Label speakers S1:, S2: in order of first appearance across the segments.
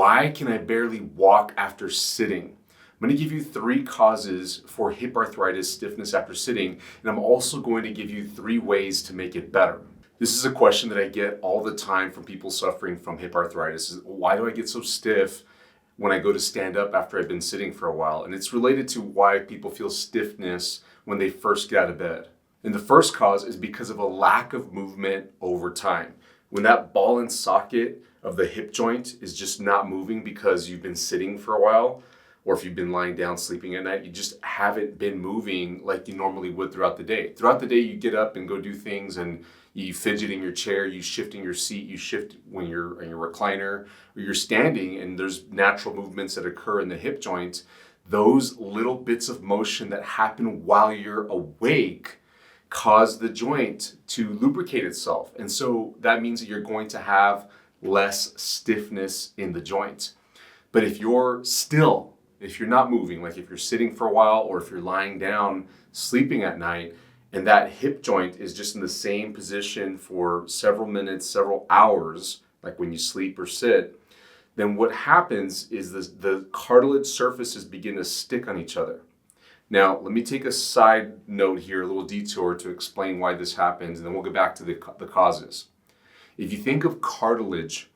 S1: Why can I barely walk after sitting? I'm going to give you 3 causes for hip arthritis stiffness after sitting, and I'm also going to give you 3 ways to make it better. This is a question that I get all the time from people suffering from hip arthritis. Why do I get so stiff when I go to stand up after I've been sitting for a while? And it's related to why people feel stiffness when they first get out of bed. And the first cause is because of a lack of movement over time. When that ball and socket of the hip joint is just not moving because you've been sitting for a while, or if you've been lying down sleeping at night, you just haven't been moving like you normally would throughout the day. Throughout the day, you get up and go do things, and you fidget in your chair, you shift in your seat, you shift when you're in your recliner, or you're standing, and there's natural movements that occur in the hip joint. Those little bits of motion that happen while you're awake cause the joint to lubricate itself. And so that means that you're going to have less stiffness in the joint. But if you're still, if you're not moving, like if you're sitting for a while or if you're lying down sleeping at night, and that hip joint is just in the same position for several minutes, several hours, like when you sleep or sit, then what happens is the cartilage surfaces begin to stick on each other. Now, let me take a side note here, a little detour to explain why this happens, and then we'll get back to the causes. If you think of cartilage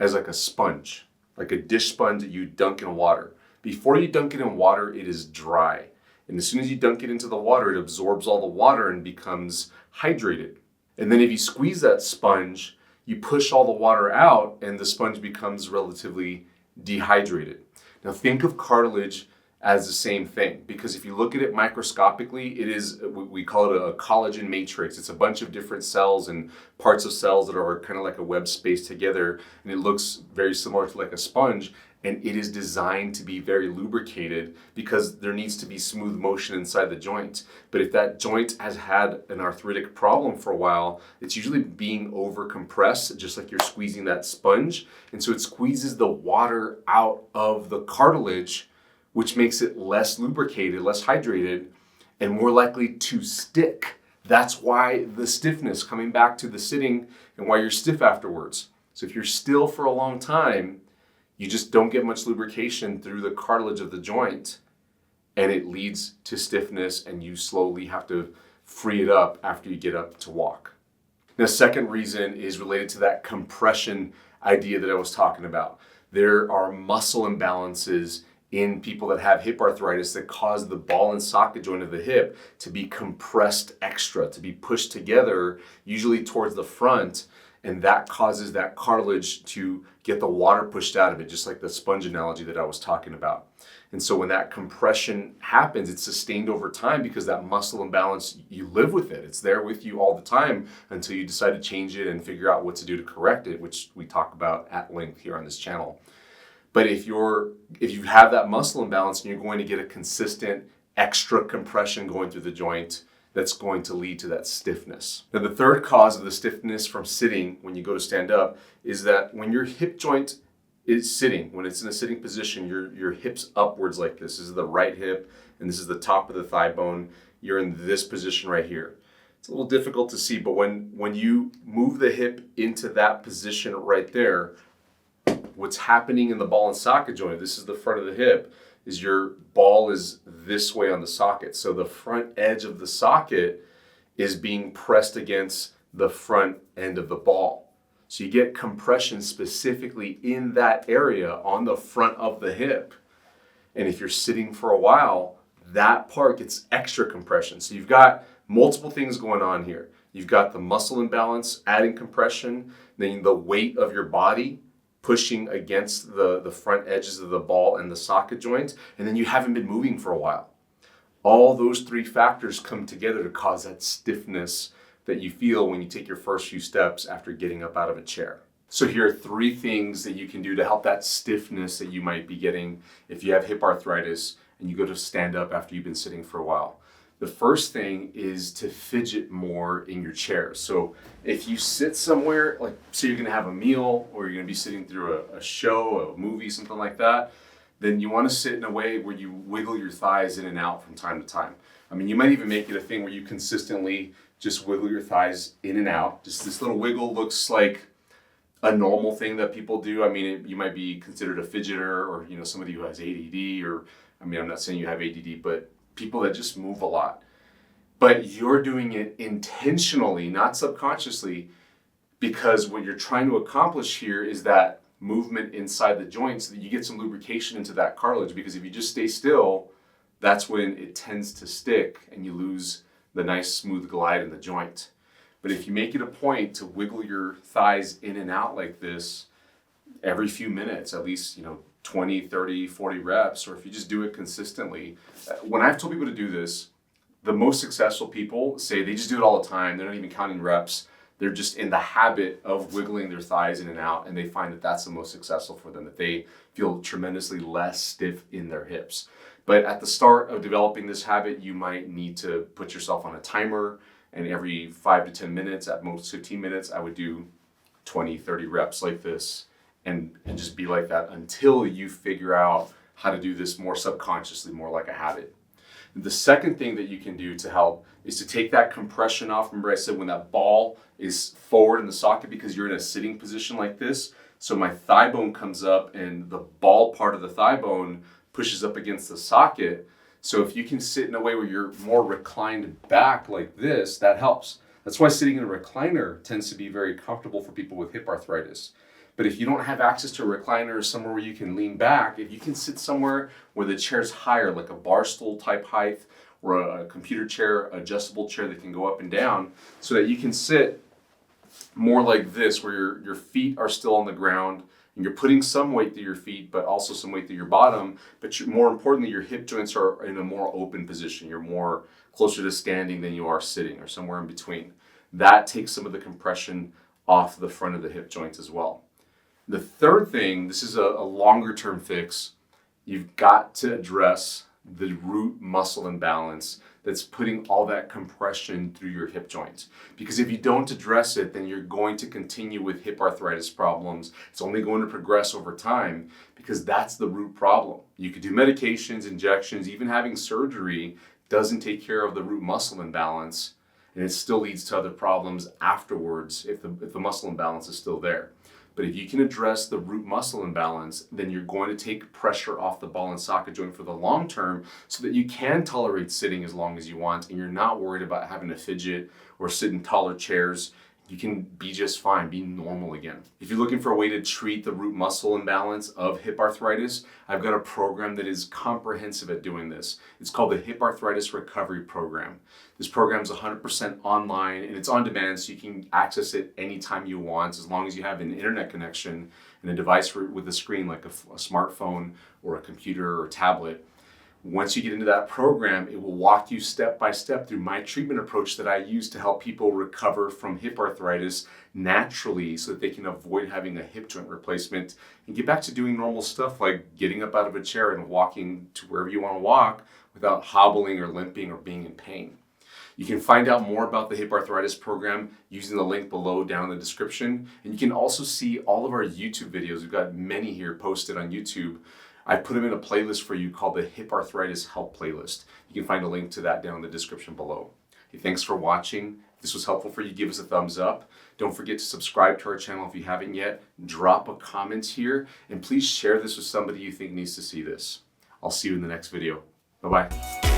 S1: as like a sponge, like a dish sponge that you dunk in water, before you dunk it in water, it is dry. And as soon as you dunk it into the water, it absorbs all the water and becomes hydrated. And then if you squeeze that sponge, you push all the water out and the sponge becomes relatively dehydrated. Now think of cartilage as the same thing, because if you look at it microscopically, it is, we call it a collagen matrix. It's a bunch of different cells and parts of cells that are kind of like a web space together, and it looks very similar to like a sponge, and it is designed to be very lubricated because there needs to be smooth motion inside the joint. But if that joint has had an arthritic problem for a while, it's usually being over compressed, just like you're squeezing that sponge, and so it squeezes the water out of the cartilage, which makes it less lubricated, less hydrated, and more likely to stick. That's why the stiffness, coming back to the sitting and why you're stiff afterwards. So if you're still for a long time, you just don't get much lubrication through the cartilage of the joint, and it leads to stiffness, and you slowly have to free it up after you get up to walk. Now, the second reason is related to that compression idea that I was talking about. There are muscle imbalances in people that have hip arthritis that cause the ball and socket joint of the hip to be compressed extra, to be pushed together, usually towards the front, and that causes that cartilage to get the water pushed out of it, just like the sponge analogy that I was talking about. And so when that compression happens, it's sustained over time because that muscle imbalance, you live with it. It's there with you all the time until you decide to change it and figure out what to do to correct it, which we talk about at length here on this channel. But if you have that muscle imbalance and you're going to get a consistent extra compression going through the joint, that's going to lead to that stiffness. Now, the third cause of the stiffness from sitting when you go to stand up is that when your hip joint is sitting, when it's in a sitting position, your hips upwards like this. This is the right hip, and this is the top of the thigh bone. You're in this position right here. It's a little difficult to see, but when you move the hip into that position right there, what's happening in the ball and socket joint, this is the front of the hip, is your ball is this way on the socket. So the front edge of the socket is being pressed against the front end of the ball. So you get compression specifically in that area on the front of the hip. And if you're sitting for a while, that part gets extra compression. So you've got multiple things going on here. You've got the muscle imbalance adding compression, then the weight of your body pushing against the front edges of the ball and the socket joints, and then you haven't been moving for a while. All those 3 factors come together to cause that stiffness that you feel when you take your first few steps after getting up out of a chair. So here are 3 things that you can do to help that stiffness that you might be getting if you have hip arthritis and you go to stand up after you've been sitting for a while. The first thing is to fidget more in your chair. So if you sit somewhere, like say you're gonna have a meal or you're gonna be sitting through a show, a movie, something like that, then you wanna sit in a way where you wiggle your thighs in and out from time to time. I mean, you might even make it a thing where you consistently just wiggle your thighs in and out. Just this little wiggle looks like a normal thing that people do. I mean, you might be considered a fidgeter, or somebody who has ADD, or I mean, I'm not saying you have ADD, but people that just move a lot. But you're doing it intentionally, not subconsciously, because what you're trying to accomplish here is that movement inside the joint so that you get some lubrication into that cartilage. Because if you just stay still, that's when it tends to stick and you lose the nice smooth glide in the joint. But if you make it a point to wiggle your thighs in and out like this every few minutes, at least 20, 30, 40 reps, or if you just do it consistently. When I've told people to do this, the most successful people say they just do it all the time. They're not even counting reps. They're just in the habit of wiggling their thighs in and out, and they find that that's the most successful for them, that they feel tremendously less stiff in their hips. But at the start of developing this habit, you might need to put yourself on a timer, and every 5 to 10 minutes, at most 15 minutes, I would do 20, 30 reps like this, and just be like that until you figure out how to do this more subconsciously, more like a habit. The second thing that you can do to help is to take that compression off. Remember I said when that ball is forward in the socket, because you're in a sitting position like this. So my thigh bone comes up and the ball part of the thigh bone pushes up against the socket. So if you can sit in a way where you're more reclined back like this, that helps. That's why sitting in a recliner tends to be very comfortable for people with hip arthritis. But if you don't have access to a recliner or somewhere where you can lean back, if you can sit somewhere where the chair's higher, like a bar stool type height, or a computer chair, adjustable chair that can go up and down, so that you can sit more like this, where your feet are still on the ground, and you're putting some weight through your feet, but also some weight through your bottom. But more importantly, your hip joints are in a more open position. You're more closer to standing than you are sitting, or somewhere in between. That takes some of the compression off the front of the hip joints as well. The third thing, this is a longer term fix, you've got to address the root muscle imbalance that's putting all that compression through your hip joints. Because if you don't address it, then you're going to continue with hip arthritis problems. It's only going to progress over time, because that's the root problem. You could do medications, injections, even having surgery doesn't take care of the root muscle imbalance, and it still leads to other problems afterwards if the muscle imbalance is still there. But if you can address the root muscle imbalance, then you're going to take pressure off the ball and socket joint for the long term, so that you can tolerate sitting as long as you want, and you're not worried about having to fidget or sit in taller chairs. You can be just fine, be normal again. If you're looking for a way to treat the root muscle imbalance of hip arthritis, I've got a program that is comprehensive at doing this. It's called the Hip Arthritis Recovery Program. This program is 100% online, and it's on demand, so you can access it anytime you want, as long as you have an internet connection and a device with a screen like a smartphone or a computer or tablet. Once you get into that program, it will walk you step by step through my treatment approach that I use to help people recover from hip arthritis naturally, so that they can avoid having a hip joint replacement and get back to doing normal stuff like getting up out of a chair and walking to wherever you want to walk without hobbling or limping or being in pain. You can find out more about the hip arthritis program using the link below down in the description. And you can also see all of our YouTube videos. We've got many here posted on YouTube. I put them in a playlist for you called the Hip Arthritis Help Playlist. You can find a link to that down in the description below. Hey, thanks for watching. If this was helpful for you, give us a thumbs up. Don't forget to subscribe to our channel if you haven't yet. Drop a comment here, and please share this with somebody you think needs to see this. I'll see you in the next video. Bye-bye.